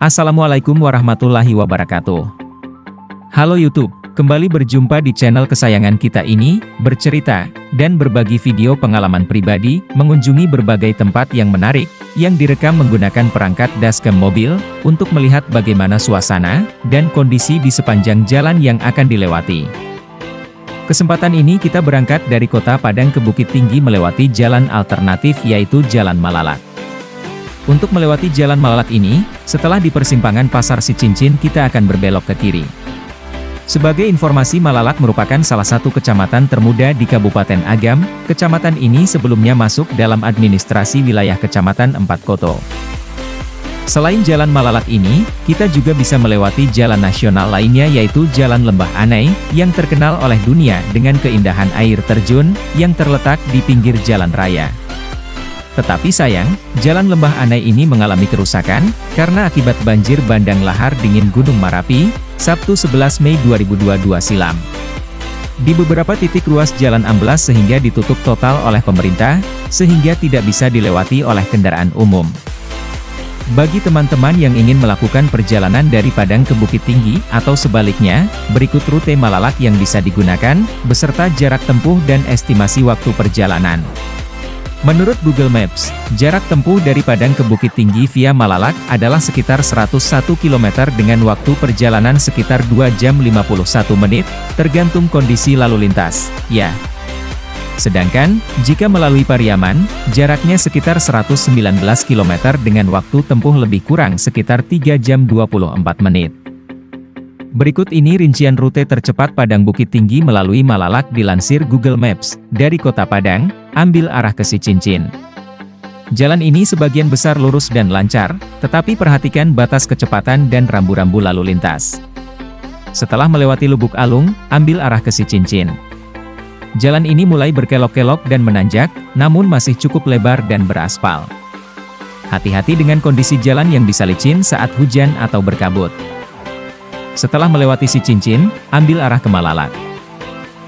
Assalamualaikum warahmatullahi wabarakatuh. Halo YouTube, kembali berjumpa di channel kesayangan kita ini, bercerita, dan berbagi video pengalaman pribadi, mengunjungi berbagai tempat yang menarik, yang direkam menggunakan perangkat dashcam mobil, untuk melihat bagaimana suasana, dan kondisi di sepanjang jalan yang akan dilewati. Kesempatan ini kita berangkat dari Kota Padang ke Bukit Tinggi melewati jalan alternatif yaitu Jalan Malalak. Untuk melewati Jalan Malalak ini, setelah di persimpangan Pasar Sicincin kita akan berbelok ke kiri. Sebagai informasi, Malalak merupakan salah satu kecamatan termuda di Kabupaten Agam. Kecamatan ini sebelumnya masuk dalam administrasi wilayah Kecamatan Empat Koto. Selain Jalan Malalak ini, kita juga bisa melewati jalan nasional lainnya yaitu Jalan Lembah Anai, yang terkenal oleh dunia dengan keindahan air terjun, yang terletak di pinggir jalan raya. Tetapi sayang, Jalan Lembah Anai ini mengalami kerusakan, karena akibat banjir bandang lahar dingin Gunung Merapi, Sabtu 11 Mei 2022 silam. Di beberapa titik ruas jalan amblas sehingga ditutup total oleh pemerintah, sehingga tidak bisa dilewati oleh kendaraan umum. Bagi teman-teman yang ingin melakukan perjalanan dari Padang ke Bukit Tinggi, atau sebaliknya, berikut rute Malalak yang bisa digunakan, beserta jarak tempuh dan estimasi waktu perjalanan. Menurut Google Maps, jarak tempuh dari Padang ke Bukit Tinggi via Malalak adalah sekitar 101 km dengan waktu perjalanan sekitar 2 jam 51 menit, tergantung kondisi lalu lintas, ya. Sedangkan, jika melalui Pariaman, jaraknya sekitar 119 km dengan waktu tempuh lebih kurang sekitar 3 jam 24 menit. Berikut ini rincian rute tercepat Padang Bukit Tinggi melalui Malalak dilansir Google Maps. Dari Kota Padang, ambil arah ke Sicincin. Jalan ini sebagian besar lurus dan lancar, tetapi perhatikan batas kecepatan dan rambu-rambu lalu lintas. Setelah melewati Lubuk Alung, ambil arah ke Sicincin. Jalan ini mulai berkelok-kelok dan menanjak, namun masih cukup lebar dan beraspal. Hati-hati dengan kondisi jalan yang bisa licin saat hujan atau berkabut. Setelah melewati Sicincin, ambil arah ke Malalak.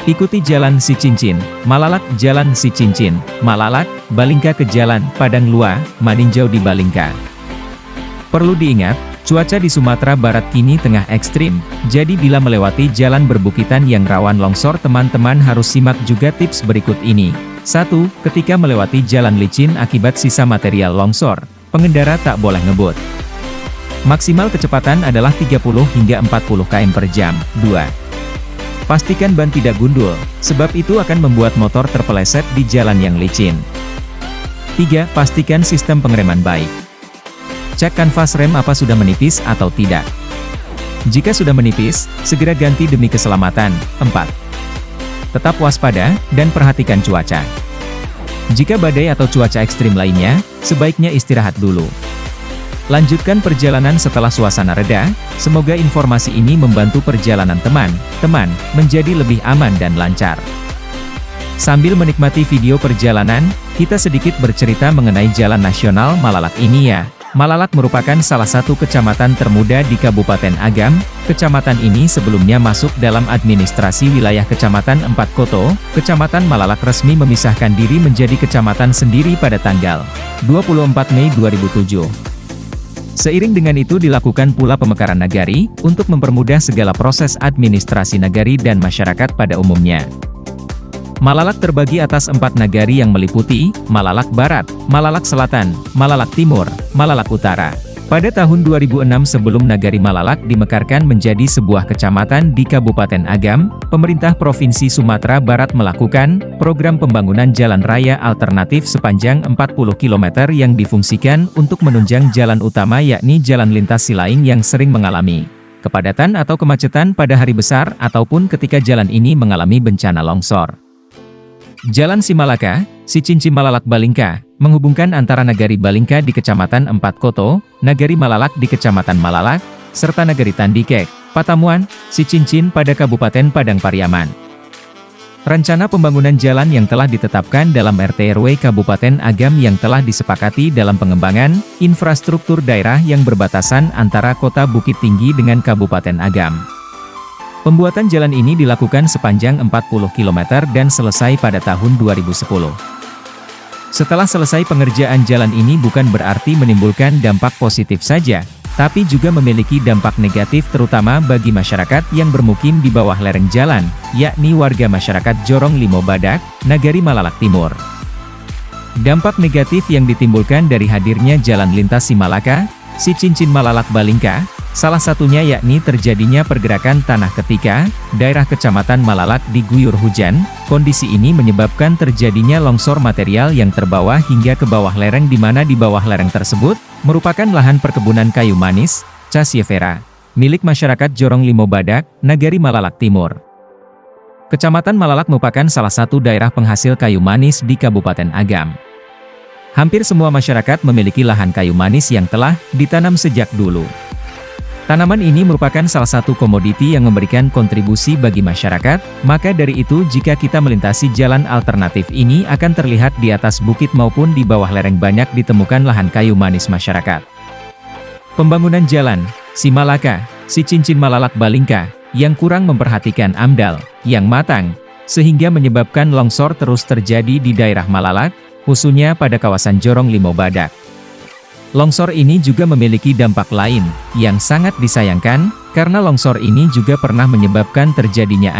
Ikuti Jalan Sicincin, Malalak, Jalan Sicincin, Malalak, Balingka ke Jalan Padang Lua, Maninjau di Balingka. Perlu diingat, cuaca di Sumatera Barat kini tengah ekstrim, jadi bila melewati jalan berbukitan yang rawan longsor teman-teman harus simak juga tips berikut ini. 1. Ketika melewati jalan licin akibat sisa material longsor, pengendara tak boleh ngebut. Maksimal kecepatan adalah 30 hingga 40 km per jam. 2. Pastikan ban tidak gundul, sebab itu akan membuat motor terpeleset di jalan yang licin. 3. Pastikan sistem pengereman baik. Cek kanvas rem apa sudah menipis atau tidak. Jika sudah menipis, segera ganti demi keselamatan. 4. Tetap waspada, dan perhatikan cuaca. Jika badai atau cuaca ekstrim lainnya, sebaiknya istirahat dulu. Lanjutkan perjalanan setelah suasana reda. Semoga informasi ini membantu perjalanan teman-teman menjadi lebih aman dan lancar. Sambil menikmati video perjalanan, kita sedikit bercerita mengenai Jalan Nasional Malalak ini ya. Malalak merupakan salah satu kecamatan termuda di Kabupaten Agam. Kecamatan ini sebelumnya masuk dalam administrasi wilayah Kecamatan Empat Koto. Kecamatan Malalak resmi memisahkan diri menjadi kecamatan sendiri pada tanggal 24 Mei 2007. Seiring dengan itu dilakukan pula pemekaran nagari, untuk mempermudah segala proses administrasi nagari dan masyarakat pada umumnya. Malalak terbagi atas 4 nagari yang meliputi, Malalak Barat, Malalak Selatan, Malalak Timur, Malalak Utara. Pada tahun 2006 sebelum nagari Malalak dimekarkan menjadi sebuah kecamatan di Kabupaten Agam, pemerintah Provinsi Sumatera Barat melakukan program pembangunan jalan raya alternatif sepanjang 40 km yang difungsikan untuk menunjang jalan utama yakni jalan lintas lain yang sering mengalami kepadatan atau kemacetan pada hari besar ataupun ketika jalan ini mengalami bencana longsor. Jalan Simalaka, Sicincin Malalak Balingka, menghubungkan antara Nagari Balingka di Kecamatan Empat Koto, Nagari Malalak di Kecamatan Malalak, serta Nagari Tandikek, Patamuan, Sicincin pada Kabupaten Padang Pariaman. Rencana pembangunan jalan yang telah ditetapkan dalam RT/RW Kabupaten Agam yang telah disepakati dalam pengembangan infrastruktur daerah yang berbatasan antara Kota Bukit Tinggi dengan Kabupaten Agam. Pembuatan jalan ini dilakukan sepanjang 40 km dan selesai pada tahun 2010. Setelah selesai pengerjaan jalan ini bukan berarti menimbulkan dampak positif saja, tapi juga memiliki dampak negatif terutama bagi masyarakat yang bermukim di bawah lereng jalan, yakni warga masyarakat Jorong Limo Badak, Nagari Malalak Timur. Dampak negatif yang ditimbulkan dari hadirnya jalan lintas si Malaka, si Cincin Malalak Balingka, salah satunya yakni terjadinya pergerakan tanah ketika daerah Kecamatan Malalak diguyur hujan. Kondisi ini menyebabkan terjadinya longsor material yang terbawa hingga ke bawah lereng, di mana di bawah lereng tersebut merupakan lahan perkebunan kayu manis, Cassiopera, milik masyarakat Jorong Limo Badak, Nagari Malalak Timur. Kecamatan Malalak merupakan salah satu daerah penghasil kayu manis di Kabupaten Agam. Hampir semua masyarakat memiliki lahan kayu manis yang telah ditanam sejak dulu. Tanaman ini merupakan salah satu komoditi yang memberikan kontribusi bagi masyarakat, maka dari itu jika kita melintasi jalan alternatif ini akan terlihat di atas bukit maupun di bawah lereng banyak ditemukan lahan kayu manis masyarakat. Pembangunan jalan, si Malaka, si Cincin Malalak Balingka, yang kurang memperhatikan AMDAL, yang matang, sehingga menyebabkan longsor terus terjadi di daerah Malalak, khususnya pada kawasan Jorong Limo Badak. Longsor ini juga memiliki dampak lain, yang sangat disayangkan, karena longsor ini juga pernah menyebabkan terjadinya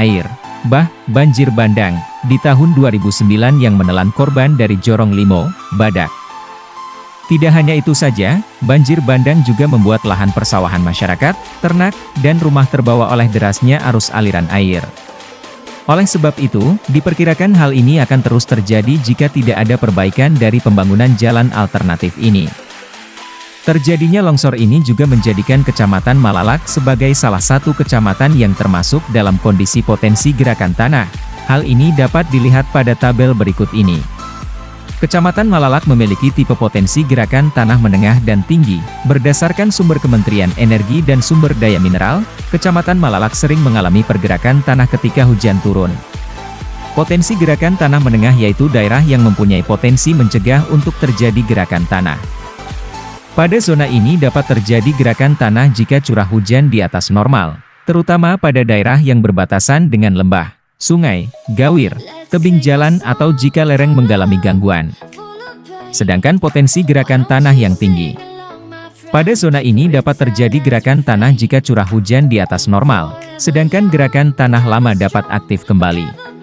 banjir bandang, di tahun 2009 yang menelan korban dari Jorong Limo Badak. Tidak hanya itu saja, banjir bandang juga membuat lahan persawahan masyarakat, ternak, dan rumah terbawa oleh derasnya arus aliran air. Oleh sebab itu, diperkirakan hal ini akan terus terjadi jika tidak ada perbaikan dari pembangunan jalan alternatif ini. Terjadinya longsor ini juga menjadikan Kecamatan Malalak sebagai salah satu kecamatan yang termasuk dalam kondisi potensi gerakan tanah. Hal ini dapat dilihat pada tabel berikut ini. Kecamatan Malalak memiliki tipe potensi gerakan tanah menengah dan tinggi. Berdasarkan sumber Kementerian Energi dan Sumber Daya Mineral, Kecamatan Malalak sering mengalami pergerakan tanah ketika hujan turun. Potensi gerakan tanah menengah yaitu daerah yang mempunyai potensi mencegah untuk terjadi gerakan tanah. Pada zona ini dapat terjadi gerakan tanah jika curah hujan di atas normal, terutama pada daerah yang berbatasan dengan lembah, sungai, gawir, tebing jalan atau jika lereng mengalami gangguan. Sedangkan potensi gerakan tanah yang tinggi. Pada zona ini dapat terjadi gerakan tanah jika curah hujan di atas normal, sedangkan gerakan tanah lama dapat aktif kembali.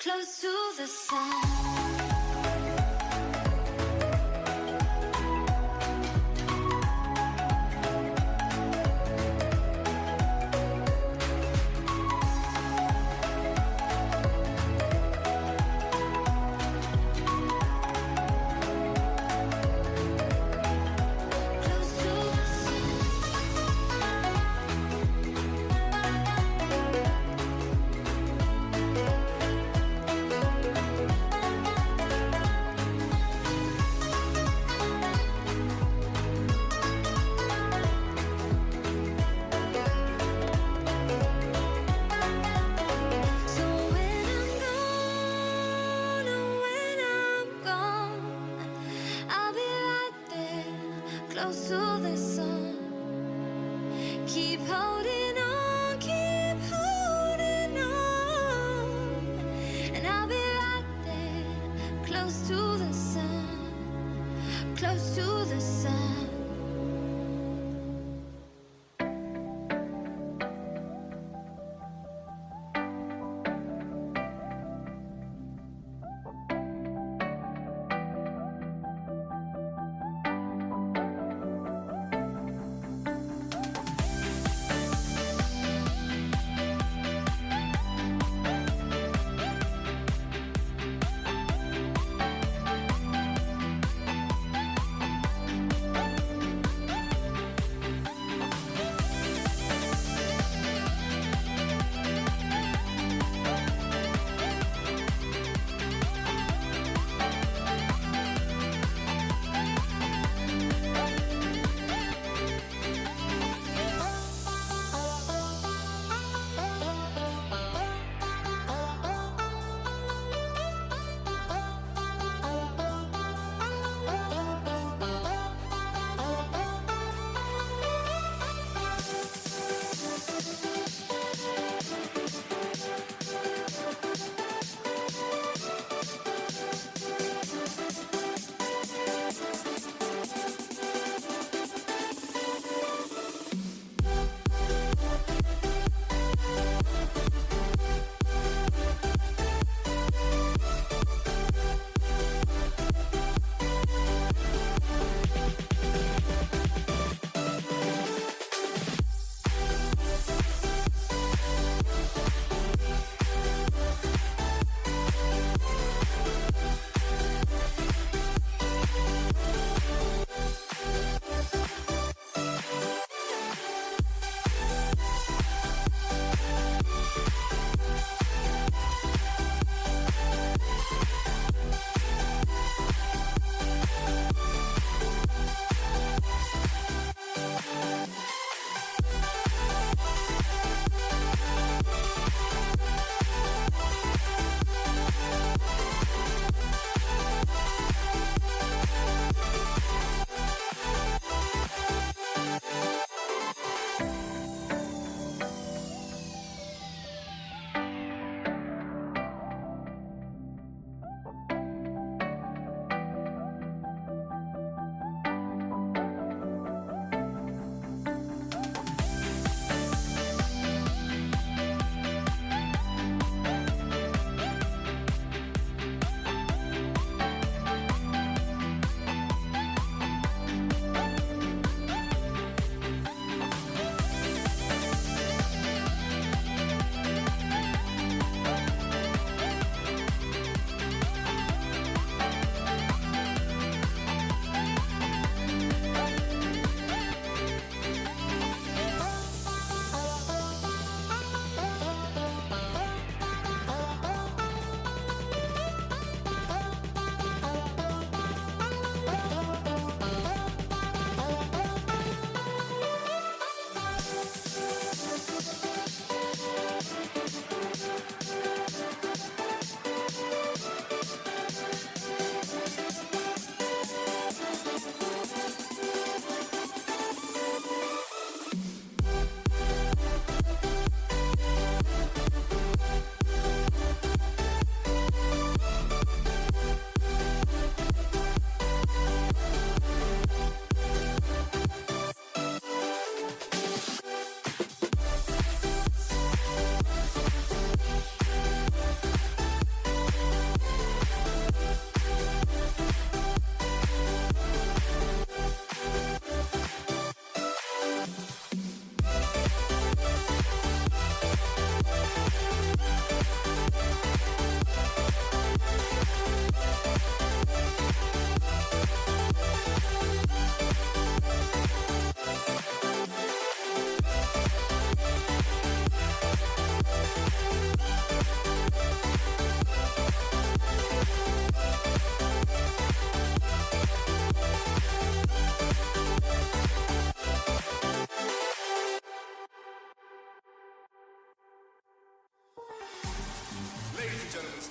Close to the sun.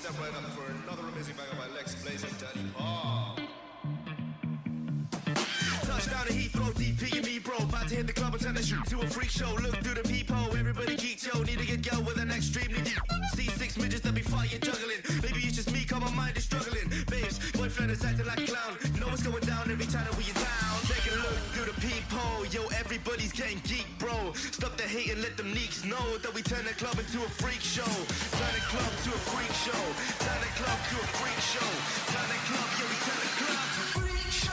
Step right up for another amazing banger by Lex Blaze and Daddy Paul. Touchdown to Heathrow, DP and me, bro. About to hit the club and turn the shoot to a freak show. Look through the peephole, everybody geek, yo. Need to get girl with an extremely deep. See six midgets that be fighting, juggling. Maybe it's just me, cause my mind is struggling. Babes, boyfriend is acting like a clown. Know what's going down every time that we in town. Take a look through the peephole, yo. Everybody's getting geek, bro. Stop the hate and let them leaks know that we turn the club into a freak show. Turn the club to a freak show. Turn the club to a freak show. Turn the club, yeah, we turn the club to a freak show.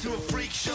To a freak show.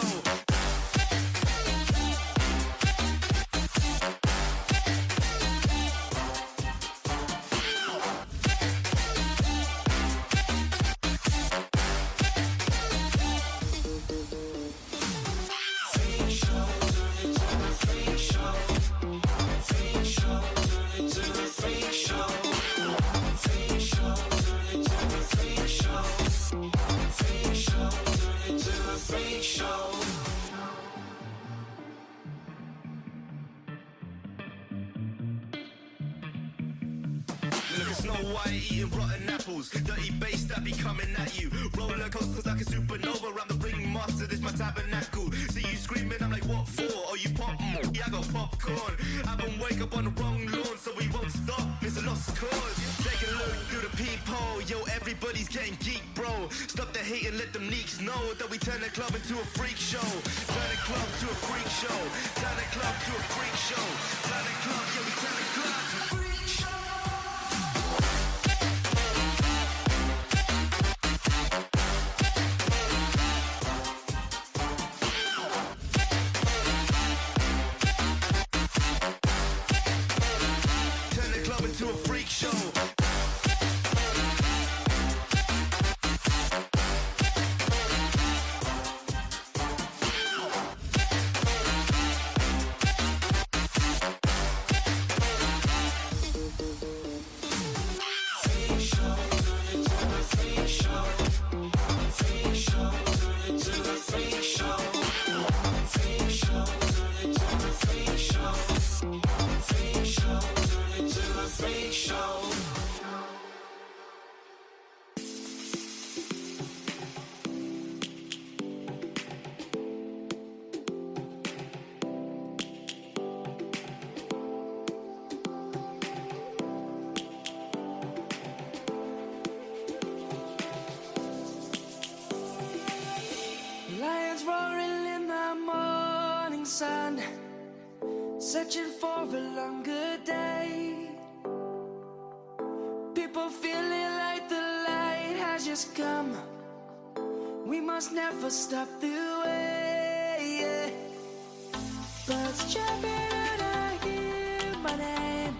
Snow White eating rotten apples, dirty bass that be coming at you. Roller coasters like a supernova, round the ring master, this my tabernacle. See you screaming, I'm like, what for? Oh, you pop? Yeah, I got popcorn. I haven't wake up on the wrong lawn, so we won't stop. It's a lost cause. Take a look through the peephole, yo. Everybody's getting geek, bro. Stop the hate and let them leaks know that we turn the club into a freak show. Turn the club to a freak show. Turn the club to a freak show. Turn the club, yeah, we turn the club to a freak show. To a freak show. Lions roaring in the morning sun, searching for a longer day. People feeling like the light has just come. We must never stop the way. Birds jumping and I hear my name,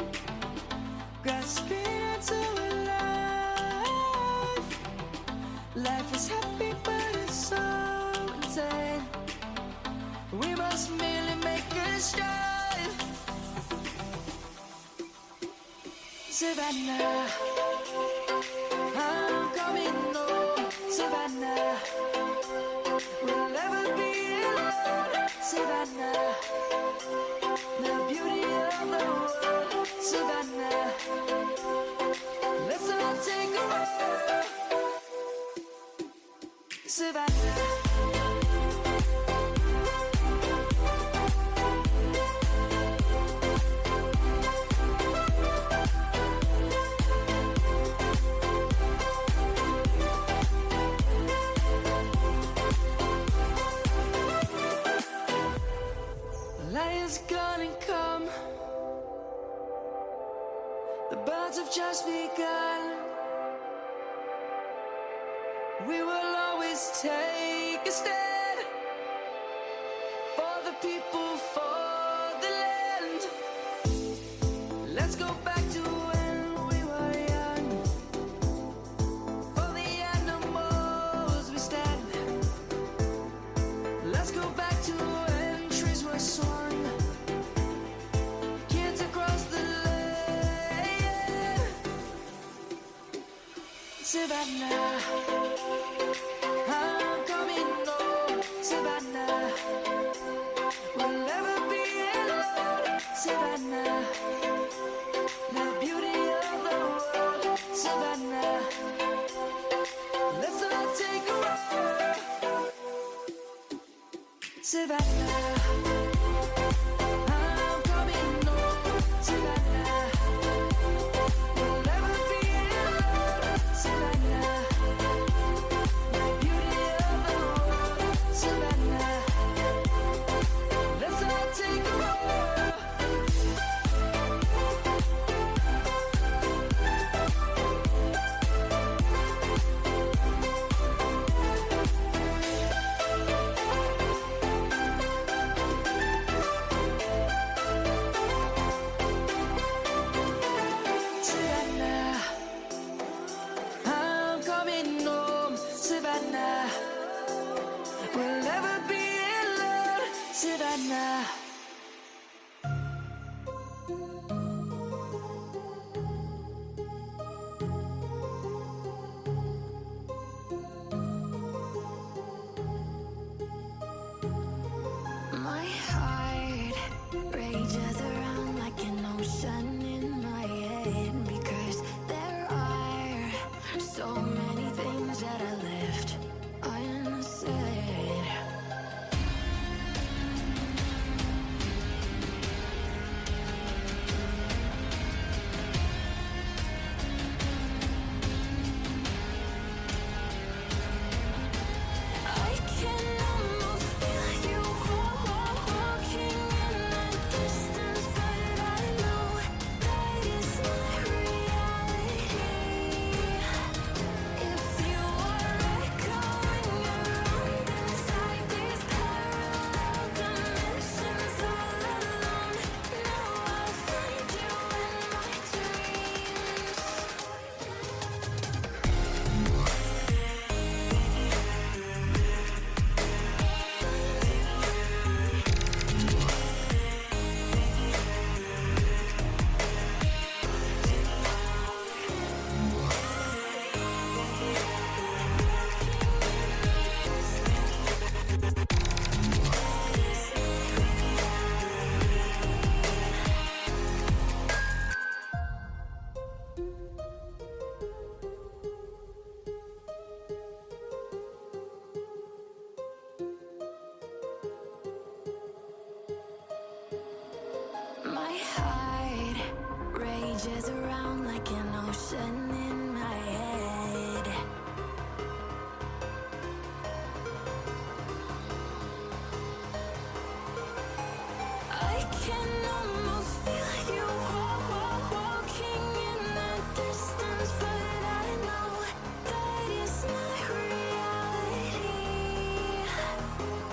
grasping into life. Life is happy but it's so insane. We must merely make a start. Savannah, I'm coming home. Savannah, we'll never be alone. Savannah, the beauty of the world. Savannah, let's all take a ride. Savannah. Lion's gonna come. The birds have just begun. We will always take a stand for the people, for the land. Let's go back to when we were young. For the animals we stand. Let's go back to when trees were swung. Kids across the land. Savannah. I'm coming home, Savannah. We'll never be alone, Savannah. The beauty of the world, Savannah. Let's all take a walk, Savannah. I'm coming home, Savannah. We'll never be alone, Savannah. The beauty of the world, Savannah. Let's all take a walk. Savannah, I'm coming home, Savannah. We'll never be alone, Savannah. My heart rages around like an ocean in my head because there are so many things that I left unsaid. I can almost feel you walking in the distance, but I know that is not reality. If you are echoing around inside these parallel dimensions all alone, now I'll find you in my dreams. My heart rages around like an ocean in my head. I can almost feel you walking in the distance, but I know that is not reality.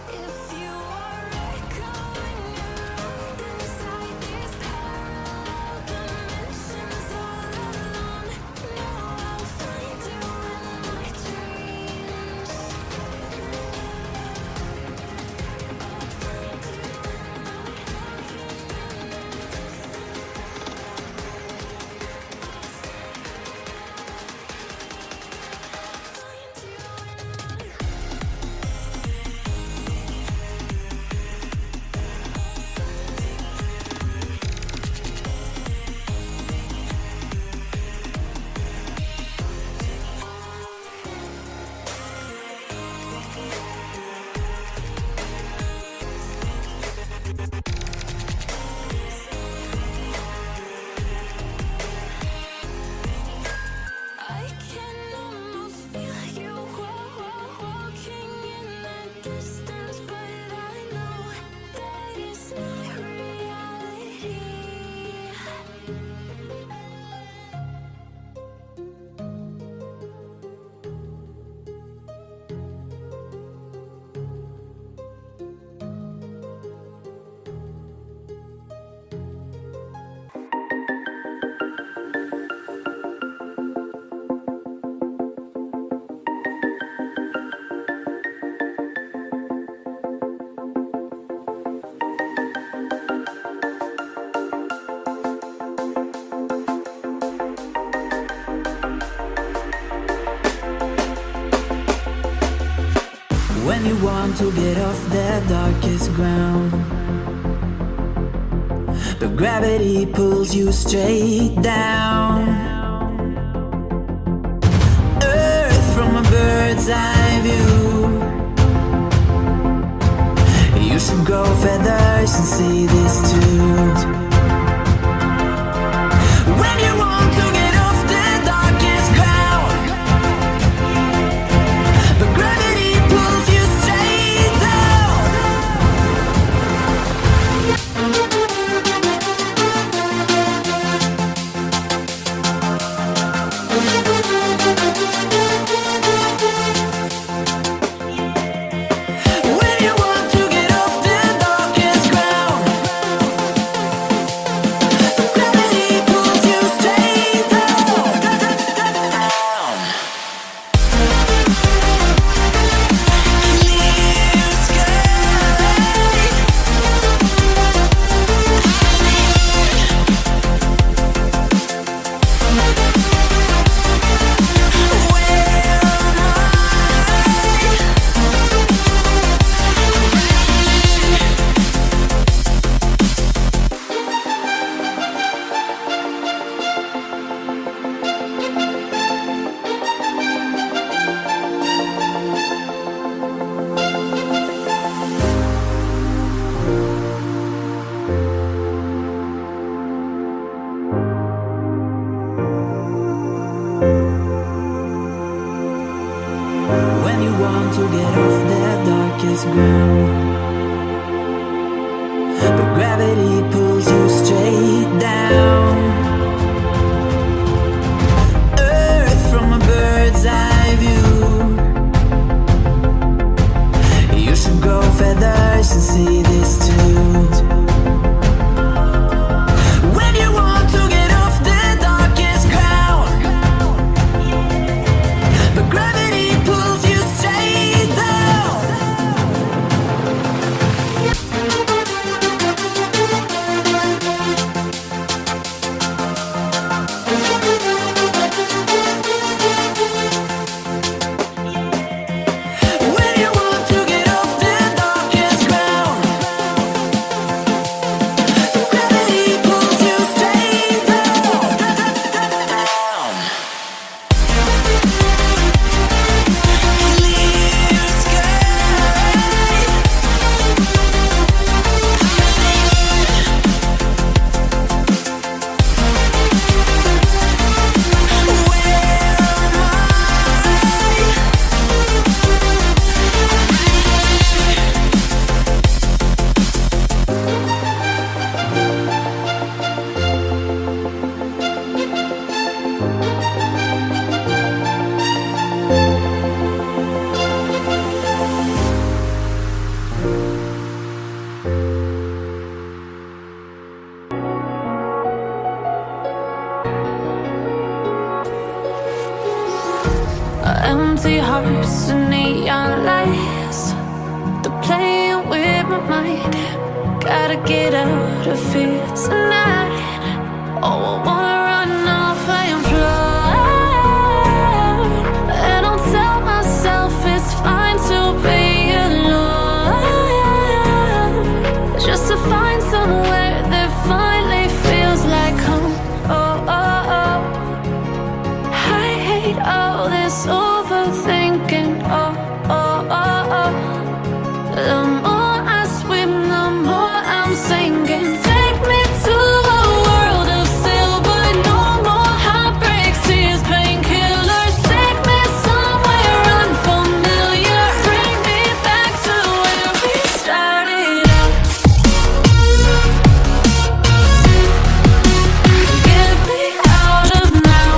If you are echoing around inside these parallel dimensions all alone, now I'll find When you want to get off the darkest ground, but gravity pulls you straight down. Earth from a bird's eye view. You should grow feathers and see this too. When you want to get off the darkest ground, but gravity pulls you straight down. When you want to get off the darkest ground, but gravity pulls you straight down. Clear sky. Where am When you want to get off the darkest ground, but gravity pulls you straight down. Earth from a bird's eye view. You should grow feathers and see this too. When you want to get off the darkest ground, but gravity pulls you straight down. When you want to get off the darkest ground, gravity pulls you straight down. Clear sky. Where am Empty hearts and neon lights, they're playing with my mind. Gotta get out of here tonight. Oh, I wanna run off and fly, and I'll tell myself it's fine to be alone, just to find somewhere that finally feels like home. Oh, oh, oh. I hate all this overthinking. Oh, oh, oh, oh. The more I swim, the more I'm sinking. Take me to a world of silver. No more heartbreaks, tears, painkillers. Take me somewhere unfamiliar. Bring me back to where we started out. Get me out of now,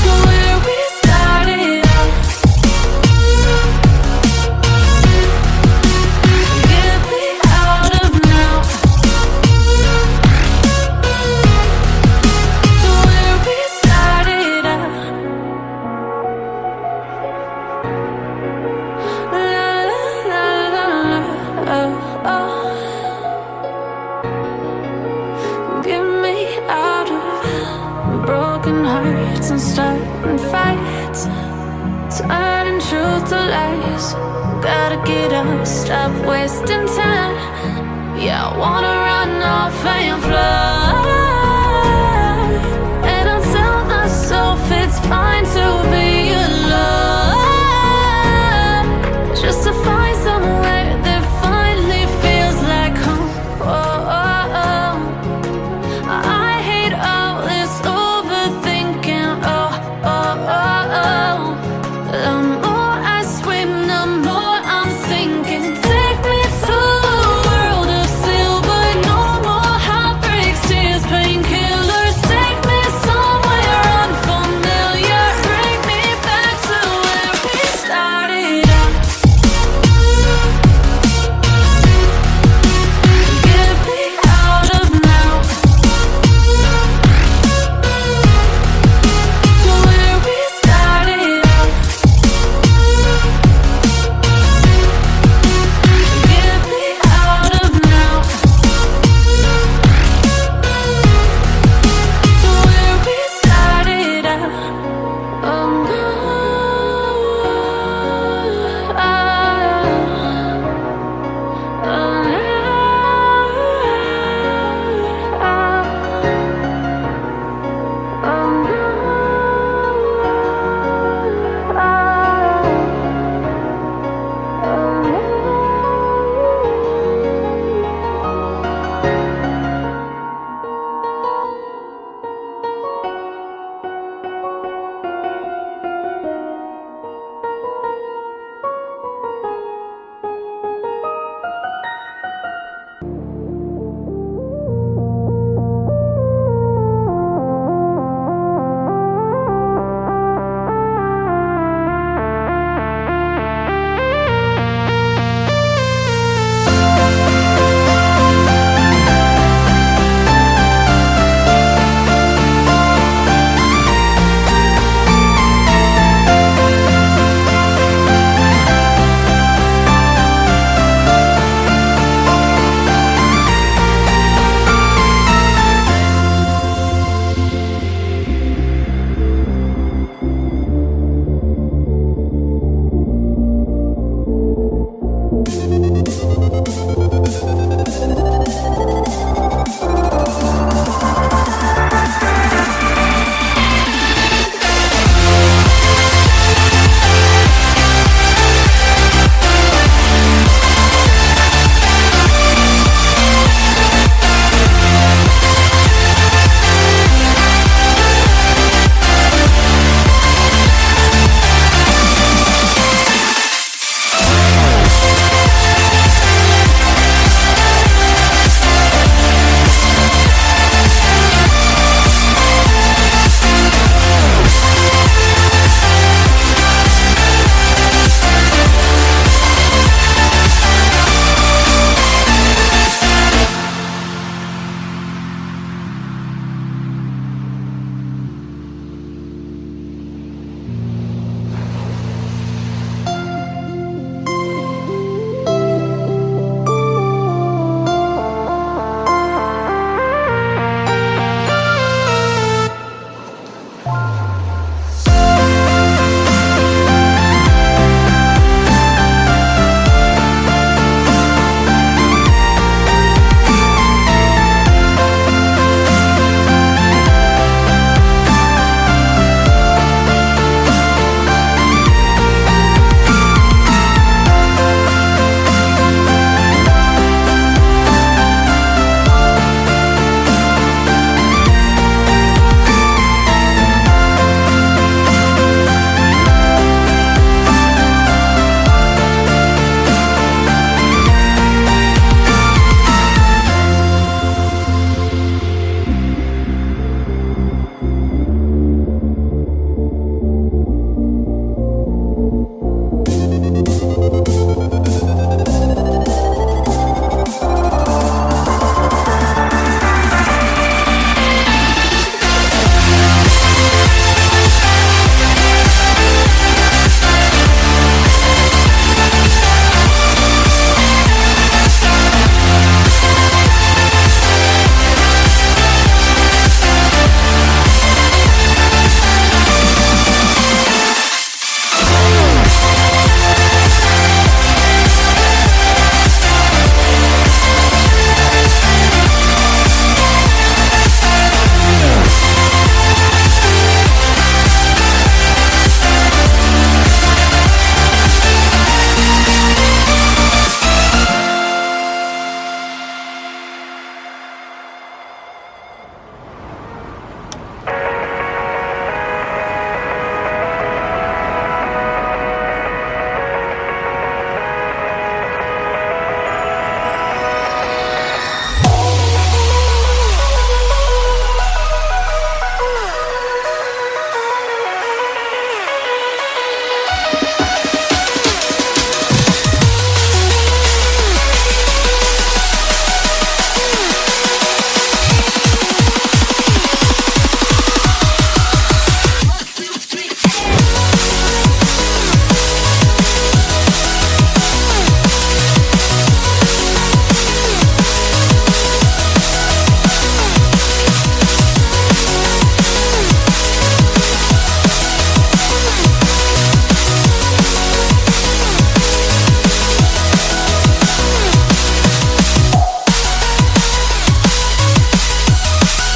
to where we started out. Get me out of now, to where we started out. La la la la, oh, oh. Get me out of broken hearts and starting fights. Turning truth to lies. Gotta get up, stop wasting time. Yeah, I wanna run